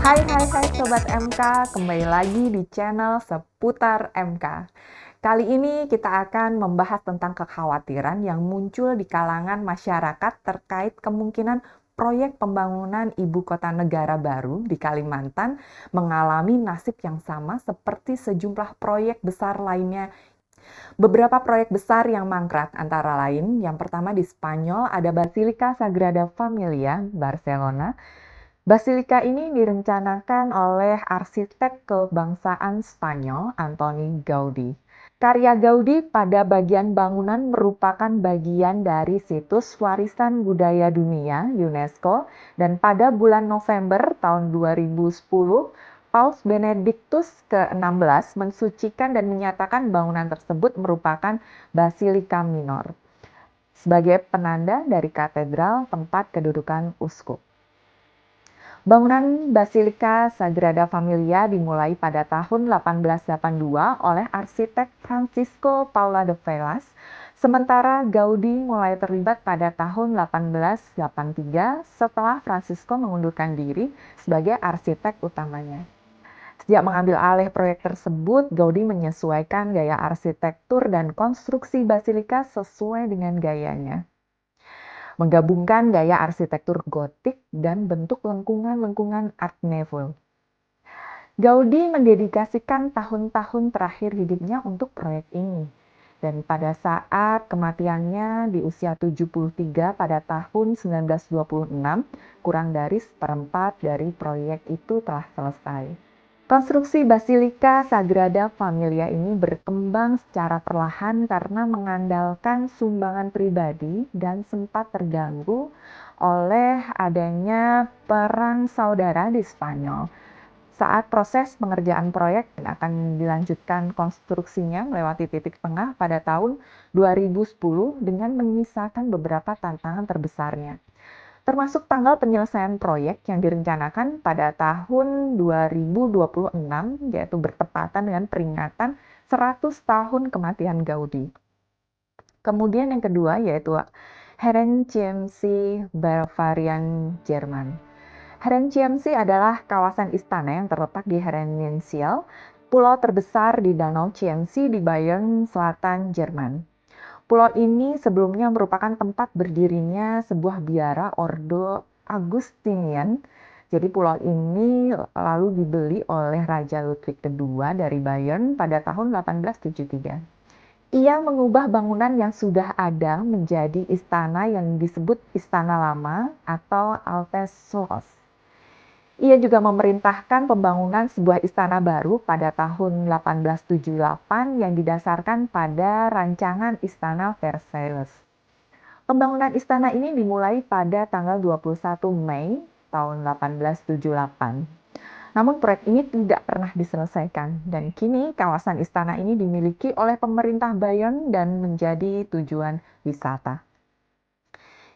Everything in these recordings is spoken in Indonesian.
Hai Sobat MK, kembali lagi di channel Seputar MK. Kali ini kita akan membahas tentang kekhawatiran yang muncul di kalangan masyarakat terkait kemungkinan proyek pembangunan ibu kota negara baru di Kalimantan mengalami nasib yang sama seperti sejumlah proyek besar lainnya. Beberapa proyek besar yang mangkrak antara lain, yang pertama di Spanyol ada Basilica Sagrada Familia, Barcelona. Basilika ini direncanakan oleh arsitek kebangsaan Spanyol, Antoni Gaudí. Karya Gaudí pada bagian bangunan merupakan bagian dari situs warisan budaya dunia UNESCO, dan pada bulan November tahun 2010, Paus Benediktus ke-16 mensucikan dan menyatakan bangunan tersebut merupakan basilika minor, sebagai penanda dari katedral tempat kedudukan uskup. Bangunan Basilika Sagrada Familia dimulai pada tahun 1882 oleh arsitek Francisco Paula de Velas, sementara Gaudí mulai terlibat pada tahun 1883 setelah Francisco mengundurkan diri sebagai arsitek utamanya. Sejak mengambil alih proyek tersebut, Gaudí menyesuaikan gaya arsitektur dan konstruksi basilika sesuai dengan gayanya, menggabungkan gaya arsitektur gotik dan bentuk lengkungan-lengkungan Art Nouveau. Gaudí mendedikasikan tahun-tahun terakhir hidupnya untuk proyek ini. Dan pada saat kematiannya di usia 73 pada tahun 1926, kurang dari seperempat dari proyek itu telah selesai. Konstruksi Basilika Sagrada Familia ini berkembang secara perlahan karena mengandalkan sumbangan pribadi dan sempat terganggu oleh adanya perang saudara di Spanyol. Saat proses pengerjaan proyek akan dilanjutkan konstruksinya melewati titik tengah pada tahun 2010 dengan menyisakan beberapa tantangan terbesarnya, termasuk tanggal penyelesaian proyek yang direncanakan pada tahun 2026, yaitu bertepatan dengan peringatan 100 tahun kematian Gaudí. Kemudian yang kedua yaitu Herrenchiemsee, Bavarian, Jerman. Herrenchiemsee adalah kawasan istana yang terletak di Herrenchiemsee, pulau terbesar di Danau Chiemsee di Bayern, Selatan, Jerman. Pulau ini sebelumnya merupakan tempat berdirinya sebuah biara Ordo Augustinian. Jadi pulau ini lalu dibeli oleh Raja Ludwig II dari Bayern pada tahun 1873. Ia mengubah bangunan yang sudah ada menjadi istana yang disebut Istana Lama atau Altes Schloss. Ia juga memerintahkan pembangunan sebuah istana baru pada tahun 1878 yang didasarkan pada rancangan Istana Versailles. Pembangunan istana ini dimulai pada tanggal 21 Mei tahun 1878. Namun proyek ini tidak pernah diselesaikan dan kini kawasan istana ini dimiliki oleh pemerintah Bayern dan menjadi tujuan wisata.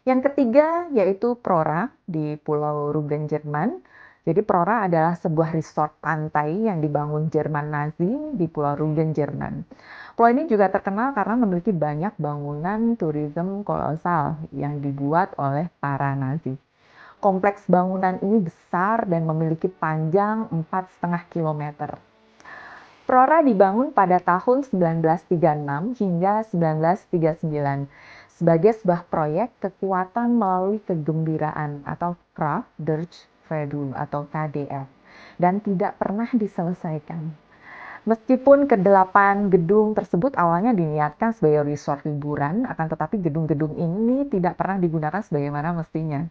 Yang ketiga yaitu Prora di Pulau Rügen, Jerman. Jadi Prora adalah sebuah resort pantai yang dibangun Jerman Nazi di Pulau Rügen, Jerman. Pulau ini juga terkenal karena memiliki banyak bangunan turisme kolosal yang dibuat oleh para Nazi. Kompleks bangunan ini besar dan memiliki panjang 4,5 km. Prora dibangun pada tahun 1936 hingga 1939 sebagai sebuah proyek kekuatan melalui kegembiraan atau Kraft der Vrede atau KDF dan tidak pernah diselesaikan. Meskipun ke-8 gedung tersebut awalnya diniatkan sebagai resort liburan, akan tetapi gedung-gedung ini tidak pernah digunakan sebagaimana mestinya.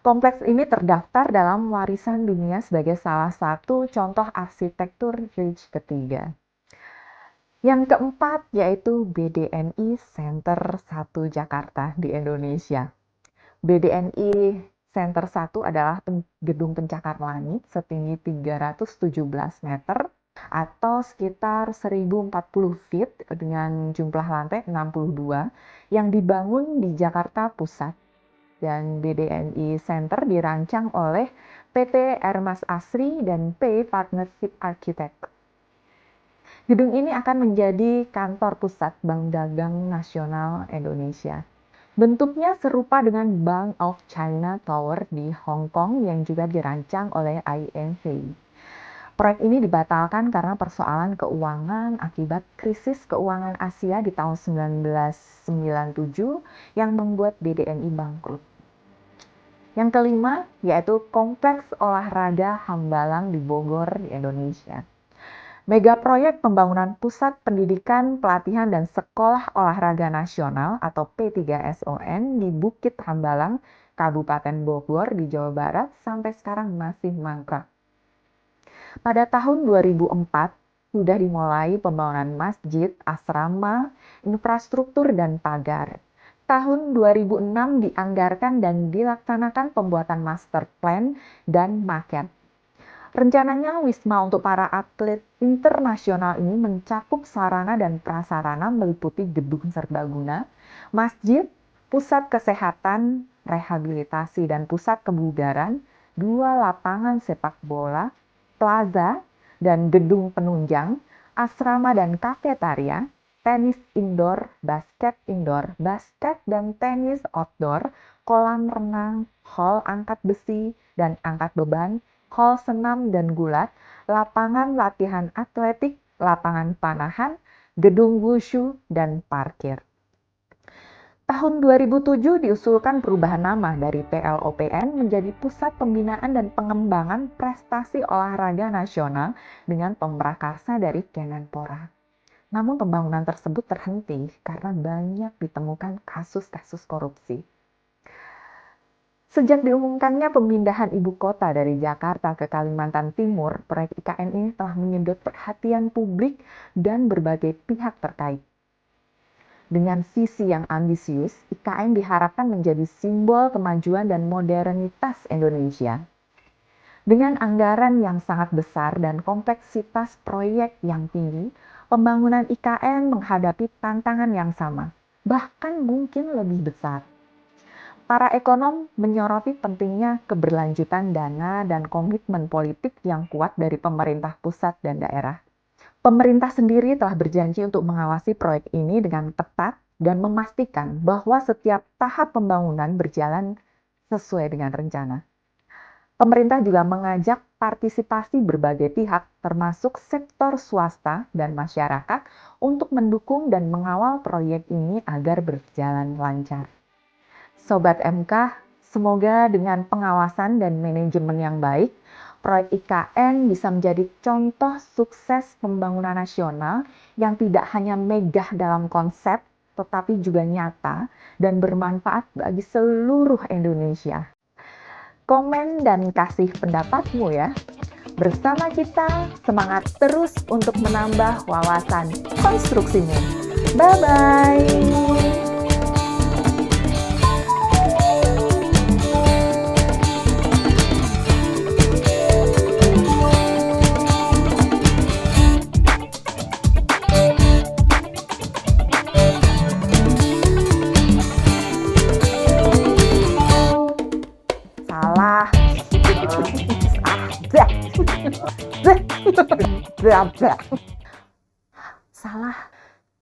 Kompleks ini terdaftar dalam warisan dunia sebagai salah satu contoh arsitektur Reich ketiga. Yang keempat yaitu BDNI Center 1 Jakarta di Indonesia. BDNI Center 1 adalah gedung pencakar langit setinggi 317 meter atau sekitar 1040 feet dengan jumlah lantai 62 yang dibangun di Jakarta Pusat. Dan BDNI Center dirancang oleh PT Ermas Asri dan P Partnership Architect. Gedung ini akan menjadi kantor pusat Bank Dagang Nasional Indonesia. Bentuknya serupa dengan Bank of China Tower di Hong Kong yang juga dirancang oleh INC. Proyek ini dibatalkan karena persoalan keuangan akibat krisis keuangan Asia di tahun 1997 yang membuat BDNI bangkrut. Yang kelima, yaitu Kompleks Olahraga Hambalang di Bogor, di Indonesia. Mega proyek pembangunan Pusat Pendidikan, Pelatihan, dan Sekolah Olahraga Nasional atau P3SON di Bukit Hambalang, Kabupaten Bogor di Jawa Barat sampai sekarang masih mangkrak. Pada tahun 2004, sudah dimulai pembangunan masjid, asrama, infrastruktur, dan pagar. Tahun 2006 dianggarkan dan dilaksanakan pembuatan master plan dan maket. Rencananya wisma untuk para atlet internasional ini mencakup sarana dan prasarana meliputi gedung serbaguna, masjid, pusat kesehatan, rehabilitasi dan pusat kebugaran, 2 lapangan sepak bola, plaza dan gedung penunjang, asrama dan kafetaria, tenis indoor, basket dan tenis outdoor, kolam renang, hall angkat besi dan angkat beban, hall senam dan gulat, lapangan latihan atletik, lapangan panahan, gedung wushu, dan parkir. Tahun 2007 diusulkan perubahan nama dari PLOPN menjadi Pusat Pembinaan dan Pengembangan Prestasi Olahraga Nasional dengan pemrakarsa dari Kemenpora. Namun pembangunan tersebut terhenti karena banyak ditemukan kasus-kasus korupsi. Sejak diumumkannya pemindahan ibu kota dari Jakarta ke Kalimantan Timur, proyek IKN ini telah menyedot perhatian publik dan berbagai pihak terkait. Dengan visi yang ambisius, IKN diharapkan menjadi simbol kemajuan dan modernitas Indonesia. Dengan anggaran yang sangat besar dan kompleksitas proyek yang tinggi, pembangunan IKN menghadapi tantangan yang sama, bahkan mungkin lebih besar. Para ekonom menyoroti pentingnya keberlanjutan dana dan komitmen politik yang kuat dari pemerintah pusat dan daerah. Pemerintah sendiri telah berjanji untuk mengawasi proyek ini dengan tepat dan memastikan bahwa setiap tahap pembangunan berjalan sesuai dengan rencana. Pemerintah juga mengajak partisipasi berbagai pihak, termasuk sektor swasta dan masyarakat, untuk mendukung dan mengawal proyek ini agar berjalan lancar. Sobat MK, semoga dengan pengawasan dan manajemen yang baik, proyek IKN bisa menjadi contoh sukses pembangunan nasional yang tidak hanya megah dalam konsep, tetapi juga nyata dan bermanfaat bagi seluruh Indonesia. Komen dan kasih pendapatmu ya. Bersama kita, semangat terus untuk menambah wawasan konstruksimu. Bye-bye! Salah. Salah.